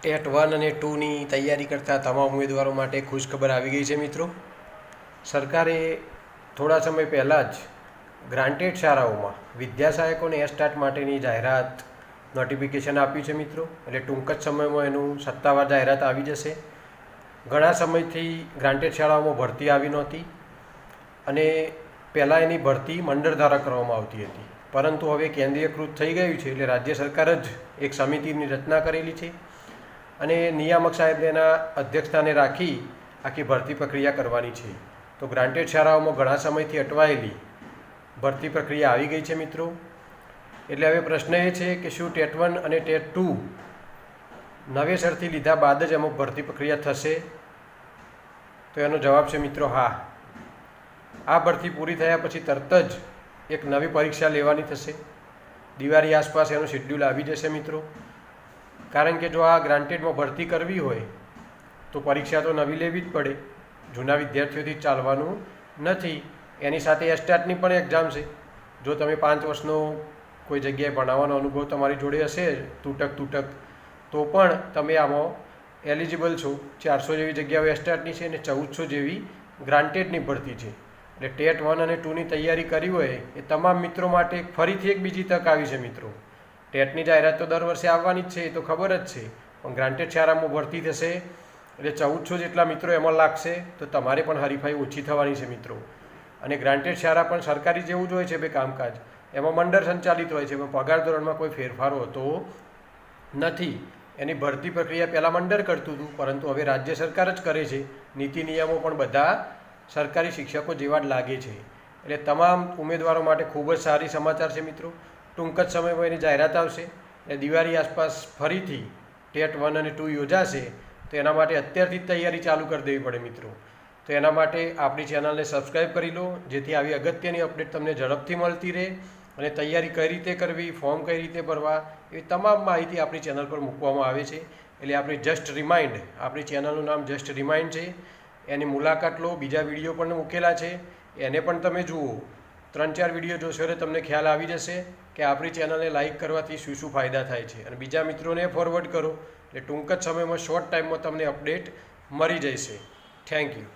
TET 1 અને 2ની તૈયારી કરતા તમામ ઉમેદવારો માટે ખુશખબર આવી ગઈ છે મિત્રો. સરકારે થોડા સમય પહેલાં જ ગ્રાન્ટેડ શાળાઓમાં વિદ્યા સહાયકોને એસ્ટાટ માટેની જાહેરાત નોટિફિકેશન આપ્યું છે મિત્રો. એટલે ટૂંક જ સમયમાં એનું સત્તાવાર જાહેરાત આવી જશે. ઘણા સમયથી ગ્રાન્ટેડ શાળાઓમાં ભરતી આવી નહોતી અને પહેલાં એની ભરતી મંડળ દ્વારા કરવામાં આવતી હતી, પરંતુ હવે કેન્દ્રીયકૃત થઈ ગયું છે એટલે રાજ્ય સરકાર જ એક સમિતિની રચના કરેલી છે અને નિયામક સાહેબને એના અધ્યક્ષતાને રાખી આખી ભરતી પ્રક્રિયા કરવાની છે. તો ગ્રાન્ટેડ શાળાઓમાં ઘણા સમયથી અટવાયેલી ભરતી પ્રક્રિયા આવી ગઈ છે મિત્રો. એટલે હવે પ્રશ્ન એ છે કે શું ટેટ 1 અને ટેટ 2 નવેસરથી લીધા બાદ જ એમાં ભરતી પ્રક્રિયા થશે? તો એનો જવાબ છે મિત્રો હા. આ ભરતી પૂરી થયા પછી તરત જ એક નવી પરીક્ષા લેવાની થશે. દિવાળી આસપાસ એનું શેડ્યુલ આવી જશે મિત્રો. કારણ કે જો આ ગ્રાન્ટેડમાં ભરતી કરવી હોય તો પરીક્ષા તો નવી લેવી જ પડે. જૂના વિદ્યાર્થીઓથી ચાલવાનું નથી. એની સાથે એસ્ટાટની પણ એક્ઝામ છે. જો તમે 5 વર્ષનો કોઈ જગ્યાએ ભણાવવાનો અનુભવ તમારી જોડે હશે તૂટક તો પણ તમે આમાં એલિજિબલ છો. 400 જેવી જગ્યાઓ એસ્ટાટની છે અને 1400 જેવી ગ્રાન્ટેડની ભરતી છે. એટલે ટેટ 1 અને 2ની તૈયારી કરી હોય એ તમામ મિત્રો માટે ફરીથી એક બીજી તક આવી છે મિત્રો. ટેટની જાહેરાત તો દર વર્ષે આવવાની જ છે, એ તો ખબર જ છે, પણ ગ્રાન્ટેડ શાળામાં ભરતી થશે એટલે 1400 જેટલા મિત્રો એમાં લાગશે. તો તમારે પણ હરીફાઈ ઓછી થવાની છે મિત્રો. અને ગ્રાન્ટેડ શાળા પણ સરકારી જેવું જ હોય છે. બે કામકાજ એમાં મંડળ સંચાલિત હોય છે, એમાં પગાર ધોરણમાં કોઈ ફેરફાર હોતો નથી. એની ભરતી પ્રક્રિયા પહેલાં મંડળ કરતું હતું, પરંતુ હવે રાજ્ય સરકાર જ કરે છે. નીતિ નિયમો પણ બધા સરકારી શિક્ષકો જેવા જ લાગે છે. એટલે તમામ ઉમેદવારો માટે ખૂબ જ સારી સમાચાર છે મિત્રો. ટૂંક જ સમયમાં એની જાહેરાત આવશે અને દિવાળી આસપાસ ફરીથી ટેટ 1 અને 2 યોજાશે. તો એના માટે અત્યારથી જ તૈયારી ચાલુ કરી દેવી પડે મિત્રો. તો એના માટે આપણી ચેનલને સબસ્ક્રાઈબ કરી લો, જેથી આવી અગત્યની અપડેટ તમને ઝડપથી મળતી રહે. અને તૈયારી કઈ રીતે કરવી, ફોર્મ કઈ રીતે ભરવા, એવી તમામ માહિતી આપણી ચેનલ પર મૂકવામાં આવે છે. એટલે આપણી જસ્ટ રિમાઇન્ડ, આપણી ચેનલનું નામ જસ્ટ રિમાઇન્ડ છે. એની મુલાકાત લો. બીજા વિડીયો પણ મૂકેલા છે, એને પણ તમે જુઓ. 3-4 વિડીયો જોશો એટલે તમને ખ્યાલ આવી જશે કે આપણી ચેનલને લાઇક કરવાથી શું શું ફાયદા થાય છે. અને બીજા મિત્રોને ફોરવર્ડ કરો એટલે ટૂંક જ સમયમાં શોર્ટ ટાઈમમાં તમને અપડેટ મળી જશે. Thank you.